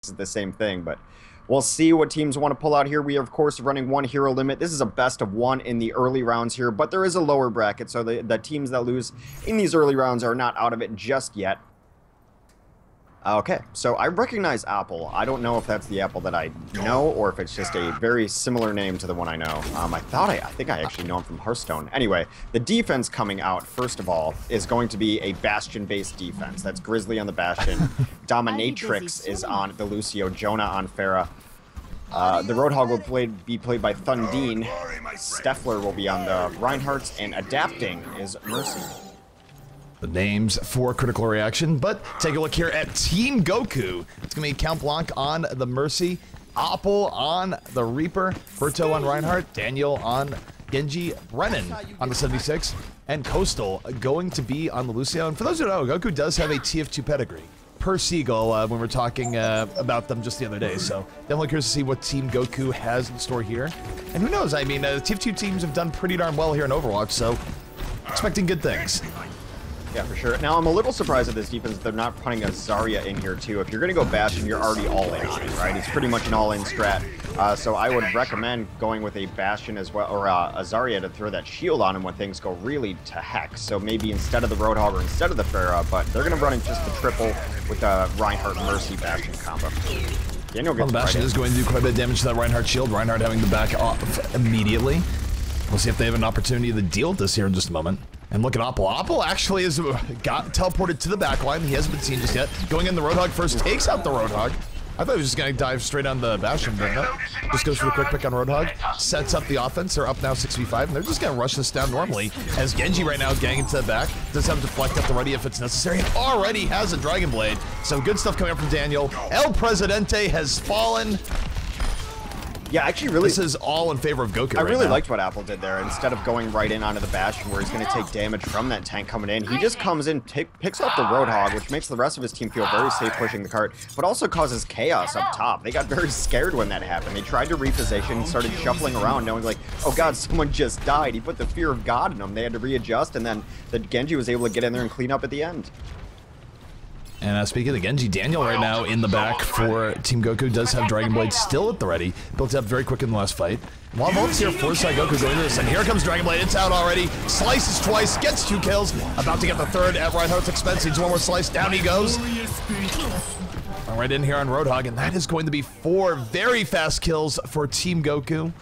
is the same thing, but we'll see what teams want to pull out here. We are, of course, running 1 hero limit. This is a best of 1 in the early rounds here, but there is a lower bracket, so the teams that lose in these early rounds are not out of it just yet. Okay, so I recognize Apple. I don't know if that's the Apple that I know, or if it's just a very similar name to the one I know. I think I actually know him from Hearthstone. Anyway, the defense coming out, first of all, is going to be a Bastion-based defense. That's Grizzly on the Bastion. Dominatrix is on the Lucio, Jonah on Pharah. The Roadhog will be played by Thundine. Steffler will be on the Reinhardt, and adapting is Mercy. The names for Critical Reaction, but take a look here at Team Goku. It's going to be Count Blanc on the Mercy, Apple on the Reaper, Berto on Reinhardt, Daniel on Genji, Brennan on the 76, and Coastal going to be on the Lucio. And for those who don't know, Goku does have a TF2 pedigree per Seagull when we were talking about them just the other day. So definitely curious to see what Team Goku has in store here. And who knows, I mean, the TF2 teams have done pretty darn well here in Overwatch, so expecting good things. Yeah, for sure. Now, I'm a little surprised at this defense they're not putting a Zarya in here, too. If you're going to go Bastion, you're already all in on it, right? It's pretty much an all-in strat. So I would recommend going with a Bastion as well, or a Zarya to throw that shield on him when things go really to heck. So maybe instead of the Roadhog or instead of the Pharah, but they're going to run in just the triple with the Reinhardt Mercy Bastion combo. Daniel gets the Bastion is going to do quite a bit of damage to that Reinhardt shield. Reinhardt having to back off immediately. We'll see if they have an opportunity to deal with this here in just a moment. And look at Apple. Apple actually has got teleported to the backline. He hasn't been seen just yet. Going in the Roadhog first, takes out the Roadhog. I thought he was just going to dive straight on the Bastion, but no. Just goes for the quick pick on Roadhog. Sets up the offense. They're up now 6v5, and they're just going to rush this down normally. As Genji right now is getting into the back. Does have deflect up the ready if it's necessary, and already has a Dragon Blade. Some good stuff coming up from Daniel. El Presidente has fallen. Yeah, actually, really, this is all in favor of Goku. I really liked what Apple did there. Instead of going right in onto the Bastion where he's going to take damage from that tank coming in, he just comes in, picks up the Roadhog, which makes the rest of his team feel very safe pushing the cart, but also causes chaos up top. They got very scared when that happened. They tried to reposition, started shuffling around, knowing like, oh god, someone just died. He put the fear of God in them. They had to readjust, and then the Genji was able to get in there and clean up at the end. And speaking of the Genji, Daniel right now in the back for Team Goku does have Dragon Blade still at the ready. Built up very quick in the last fight. While Volt's here, Foresight Goku going into this, and here comes Dragon Blade. It's out already. Slices twice, gets 2 kills. About to get the third at Reinhardt's expense. Needs one more slice. Down he goes. Right in here on Roadhog, and that is going to be 4 very fast kills for Team Goku.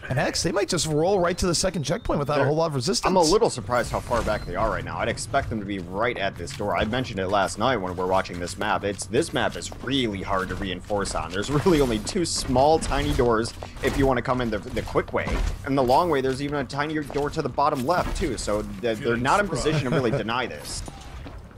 And X, they might just roll right to the second checkpoint without a whole lot of resistance. I'm a little surprised how far back they are right now. I'd expect them to be right at this door. I mentioned it last night when we were watching this map. This map is really hard to reinforce on. There's really only 2 small, tiny doors if you want to come in the quick way. And the long way, there's even a tinier door to the bottom left, too. So they're not in position to really deny this.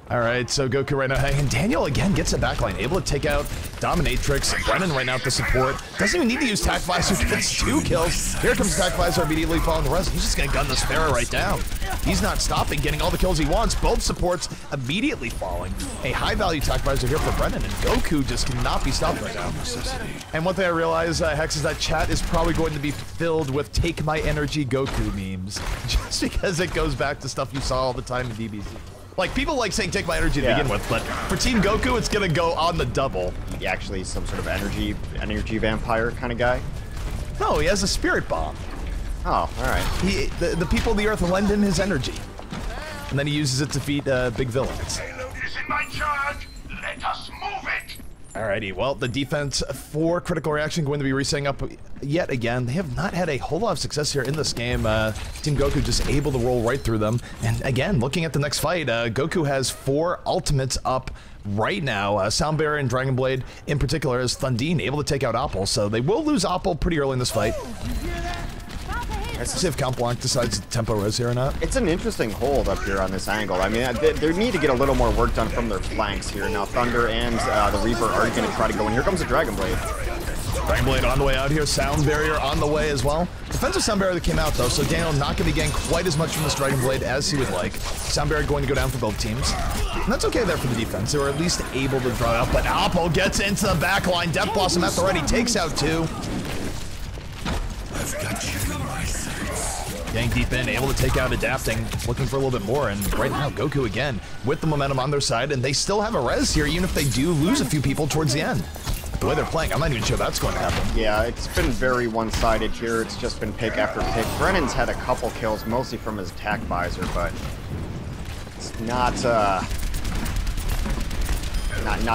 All right, so Goku right now hanging. Daniel again gets a backline, able to take out Dominatrix. Brennan right now at the support. Doesn't even need to use Tac Visor, gets 2 kills. Here comes Tac Visor immediately following the rest. He's just gonna gun the Sparrow right down. He's not stopping, getting all the kills he wants. Both supports immediately falling. A high value Tac Visor here for Brennan, and Goku just cannot be stopped right now. And one thing I realize, Hex, is that chat is probably going to be filled with Take My Energy Goku memes. Just because it goes back to stuff you saw all the time in DBZ. Like, people like saying take my energy to begin with, but for Team Goku, it's gonna go on the double. He actually some sort of energy vampire kind of guy? No, he has a spirit bomb. Oh, alright. The people of the earth lend him his energy. And then he uses it to defeat big villains. Payload is in my charge. Let us move it. Alrighty, well, the defense for Critical Reaction going to be resetting up yet again. They have not had a whole lot of success here in this game. Team Goku just able to roll right through them. And again, looking at the next fight, Goku has 4 ultimates up right now. Sound Barrier and Dragon Blade in particular is Thundine able to take out Apple, so they will lose Apple pretty early in this fight. Let's see if Count Blanc decides to tempo res here or not. It's an interesting hold up here on this angle. I mean, they need to get a little more work done from their flanks here. Now, Thunder and the Reaper are going to try to go in. Here comes the Dragon Blade. Dragon Blade on the way out here. Sound Barrier on the way as well. Defensive Sound Barrier that came out, though, so Daniel not going to be getting quite as much from this Dragon Blade as he would like. Sound Barrier going to go down for both teams. And that's okay there for the defense. They were at least able to draw out, but Apple gets into the back line. Death Blossom at the ready, takes out 2. I've got you in my sights. Getting deep in, able to take out Adapting, looking for a little bit more, and right now Goku again with the momentum on their side, and they still have a res here even if they do lose a few people towards the end. the way they're playing, I'm not even sure that's going to happen. Yeah, it's been very one-sided here. It's just been pick after pick. Brennan's had a couple kills, mostly from his attack visor, but it's not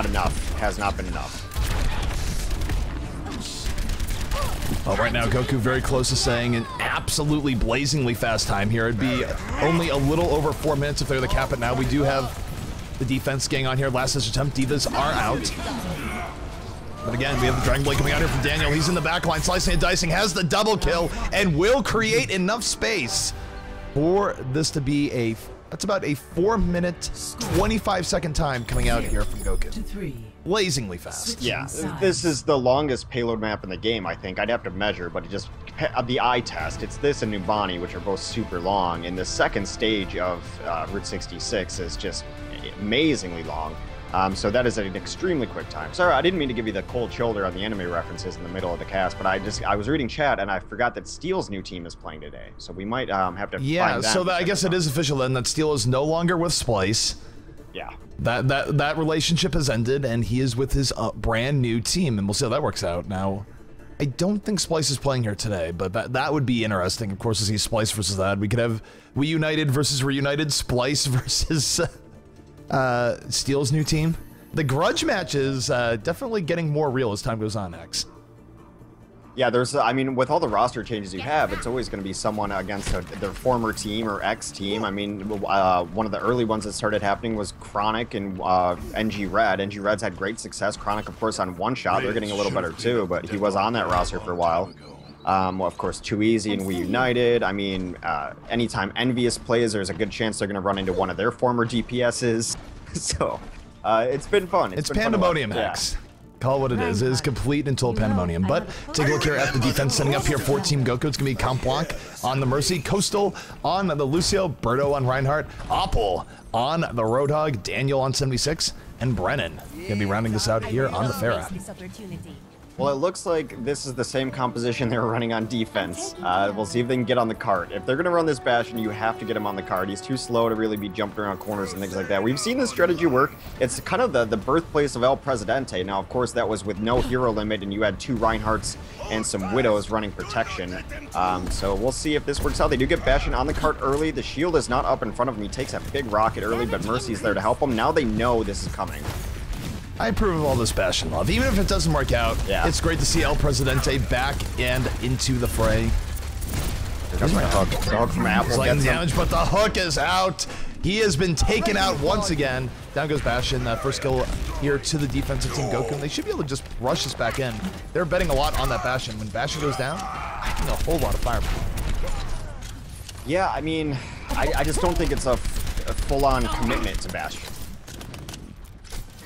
enough. Has not been enough. Well, right now, Goku very close to saying an absolutely blazingly fast time here. It'd be only a little over 4 minutes if they're the cap it now. We do have the defense gang on here. Last ditch attempt. Divas are out. But again, we have the Dragon Blade coming out here from Daniel. He's in the back line, slicing and dicing, has the double kill, and will create enough space for this to be that's about a 4-minute, 25-second time coming out here from Goku. Blazingly fast. Yeah, this is the longest payload map in the game, I think. I'd have to measure, but it just, the eye test, it's this and Nubani, which are both super long, and the second stage of Route 66 is just amazingly long. So that is an extremely quick time. Sorry, I didn't mean to give you the cold shoulder on the anime references in the middle of the cast, but I was reading chat and I forgot that Steel's new team is playing today. So we might have to find that. So I guess it is official then that Steel is no longer with Splice. Yeah. That relationship has ended and he is with his brand new team, and we'll see how that works out. Now, I don't think Splice is playing here today, but that would be interesting, of course, to see Splice versus that. We could have We United versus Reunited, Splice versus Steel's new team. The grudge match is definitely getting more real as time goes on, X. Yeah, I mean, with all the roster changes you have, it's always going to be someone against their former team or ex-team. I mean, one of the early ones that started happening was Chronic and NG Red. NG Red's had great success. Chronic, of course, on One Shot. They're getting a little better, too, but he was on that roster for a while. Well, of course, Too Easy and We United. I mean, anytime Envious plays, there's a good chance they're going to run into one of their former DPSs. So, it's been fun. It's pandemonium, X. Call it what it is. It is complete and total pandemonium. But take a look here at the defense setting up here for Team Goku. It's going to be Comp Blanc on the Mercy, Coastal on the Lucio, Berto on Reinhardt, Opal on the Roadhog, Daniel on 76, and Brennan going to be rounding this out here on the Pharah. Well, it looks like this is the same composition they were running on defense. We'll see if they can get on the cart. If they're going to run this Bastion, you have to get him on the cart. He's too slow to really be jumping around corners and things like that. We've seen this strategy work. It's kind of the birthplace of El Presidente. Now, of course, that was with no hero limit, and you had 2 Reinhardts and some Widows running protection. So we'll see if this works out. They do get Bastion on the cart early. The shield is not up in front of him. He takes a big rocket early, but Mercy's there to help him. Now they know this is coming. I approve of all this Bastion love. Even if it doesn't work out, it's great to see El Presidente back and into the fray. There's the hook. The hook from Apple. Slight damage, but the hook is out. He has been taken out once again. Down goes Bastion. First kill here to the defensive team Goku. And they should be able to just rush this back in. They're betting a lot on that Bastion. When Bastion goes down, a whole lot of firepower. Yeah, I mean, I just don't think it's a full-on commitment to Bastion.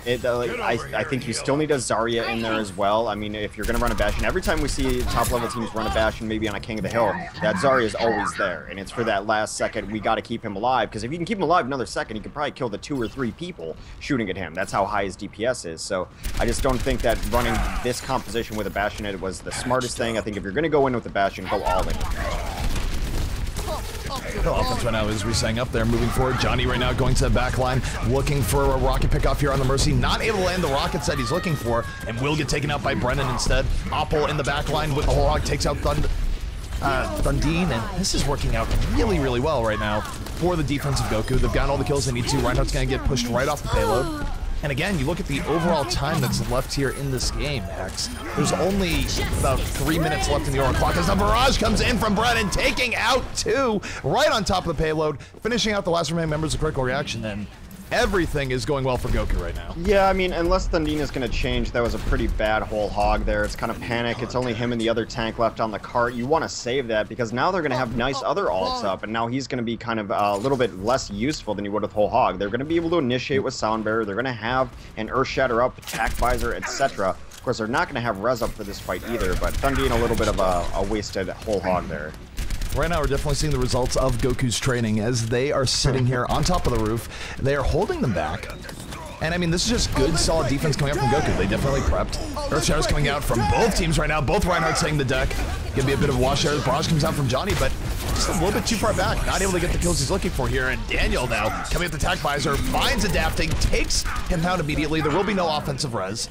I think you still need a Zarya in there as well. I mean, if you're going to run a Bastion, every time we see top-level teams run a Bastion, maybe on a King of the Hill, that Zarya is always there. And it's for that last second, we got to keep him alive. Because if you can keep him alive another second, you can probably kill the 2 or 3 people shooting at him. That's how high his DPS is. So I just don't think that running this composition with a Bastion was the smartest thing. I think if you're going to go in with a Bastion, go all in. The offense right now is resetting up there, moving forward. Johnny right now going to the back line, looking for a rocket pickoff here on the Mercy. Not able to land the rockets that he's looking for, and will get taken out by Brennan instead. Opal in the back line with the whole hog, takes out Thundine, and this is working out really, really well right now for the defense of Goku. They've gotten all the kills they need to. Reinhardt's going to get pushed right off the payload. And again, you look at the overall time that's left here in this game, Hex. There's only about 3 minutes left in the overall clock as the barrage comes in from Brennan, taking out 2 right on top of the payload, finishing out the last remaining members of Critical Reaction, and everything is going well for Goku right now. Yeah, I mean, unless Thundine is going to change, that was a pretty bad whole hog there. It's kind of panic. It's only him and the other tank left on the cart. You want to save that because now they're going to have nice other ults up, and now he's going to be kind of a little bit less useful than he would with whole hog. They're going to be able to initiate with Sound Bearer. They're going to have an Earth Shatter up, attack visor, etc. Of course, they're not going to have res up for this fight either, but Thundine a little bit of a wasted whole hog there. Right now, we're definitely seeing the results of Goku's training as they are sitting here on top of the roof. They are holding them back. And I mean, this is just good, solid defense coming out from Goku. They definitely prepped. Earth Shadow's coming out from both teams right now. Both Reinhardt's hitting the deck. Gonna be a bit of a wash there. The barrage comes out from Johnny, but just a little bit too far back. Not able to get the kills he's looking for here. And Daniel now coming up the attack visor, finds adapting, takes him down immediately. There will be no offensive res.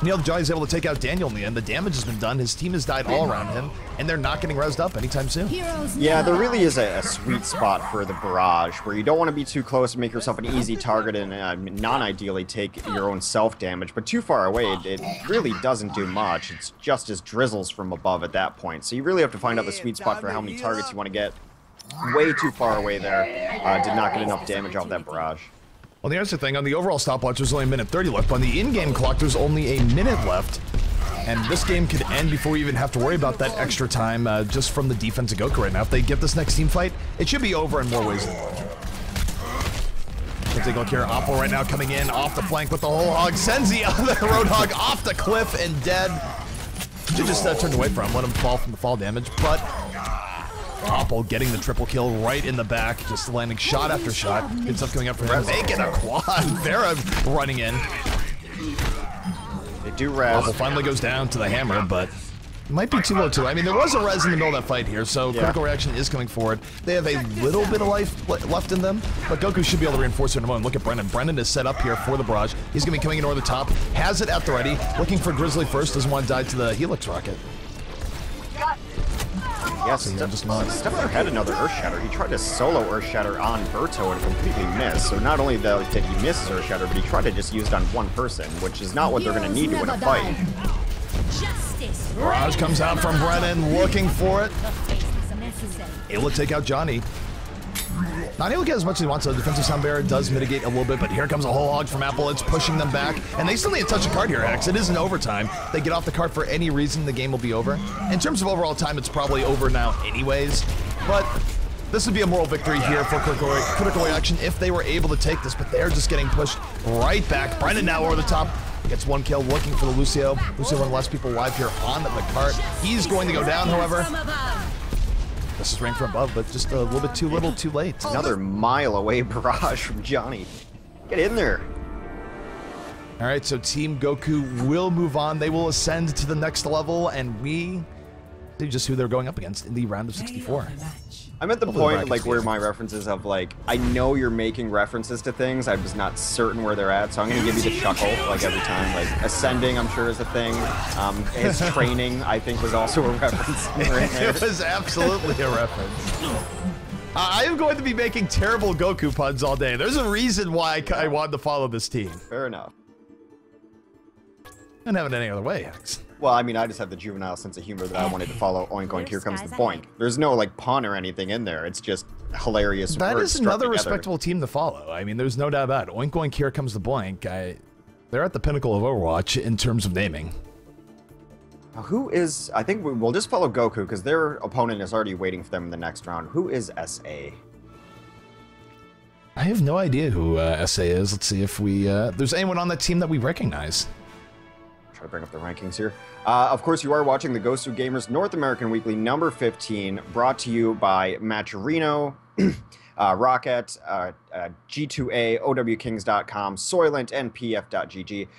Neil Johnny's able to take out Daniel in the end. The damage has been done. His team has died all around him, and they're not getting rezzed up anytime soon. Yeah, there really is a sweet spot for the barrage where you don't want to be too close and make yourself an easy target and non-ideally take your own self-damage, but too far away, it really doesn't do much. It's just as drizzles from above at that point. So you really have to find out the sweet spot for how many targets you want to get. Way too far away there. Did not get enough damage off that barrage. Well, here's the thing. On the overall stopwatch, there's only a minute 30 left. On the in-game clock, there's only a minute left. And this game could end before we even have to worry about that extra time just from the defense of Goku right now. If they get this next team fight, it should be over in more ways than one. We'll take a look here. Oppo right now coming in off the flank with the whole hog. Senzi on the Roadhog off the cliff and dead. Should just turned away from him, let him fall from the fall damage, but Oppo getting the triple kill right in the back, just landing shot after shot. Good stuff coming up for him. Making a quad. Vera running in. They do res. Oppo finally goes down to the hammer, but it might be too low too. I mean, there was a res in the middle of that fight here, so critical reaction is coming forward. They have a little bit of life left in them, but Goku should be able to reinforce it in a moment. Look at Brennan. Brennan is set up here for the barrage. He's going to be coming in over the top. Has it at the ready. Looking for Grizzly first. Doesn't want to die to the Helix rocket. Yes, Stefan had another Earth Shatter. He tried to solo Earth Shatter on Berto and completely missed. So not only did he miss his Earth Shatter, but he tried to just use it on one person, which is not what they're going to need to win a fight. Barrage comes out from Brennan, looking for it. Able to take out Johnny. Not able to get as much as he wants, so the defensive sound barrier does mitigate a little bit, but here comes a whole hog from Apple. It's pushing them back, and they still need to touch a card here, X. It is an overtime. They get off the card for any reason, the game will be over. In terms of overall time, it's probably over now anyways, but this would be a moral victory here for critical reaction if they were able to take this, but they're just getting pushed right back. Brennan now over the top. Gets one kill, looking for the Lucio. Lucio, one of the last people alive here on the cart. He's going to go down, however. This is rain from above, but just a little bit too little, too late. Another mile away barrage from Johnny. Get in there. All right, so Team Goku will move on. They will ascend to the next level, and we see just who they're going up against in the round of 64. I'm at the point like where my references of like, I know you're making references to things, I'm just not certain where they're at, so I'm gonna give you the chuckle like every time. Like ascending, I'm sure is a thing. His training, I think, was also a reference. It was absolutely a reference. I am going to be making terrible Goku puns all day. There's a reason why I wanted to follow this team. Fair enough. I don't have it any other way. Well, I mean, I just have the juvenile sense of humor that I wanted to follow. Oink oink, here comes the boink. There's no like pun or anything in there. It's just hilarious. That is another respectable team to follow. I mean, there's no doubt about it. Oink oink, here comes the boink. They're at the pinnacle of Overwatch in terms of naming. Who is? I think we'll just follow Goku because their opponent is already waiting for them in the next round. Who is SA? I have no idea who SA is. Let's see if we there's anyone on that team that we recognize. Try to bring up the rankings here. Of course, you are watching the GosuGamers North American Weekly number 15, brought to you by Matcherino, Rocket, G2A, OWKings.com, Soylent, and PF.GG.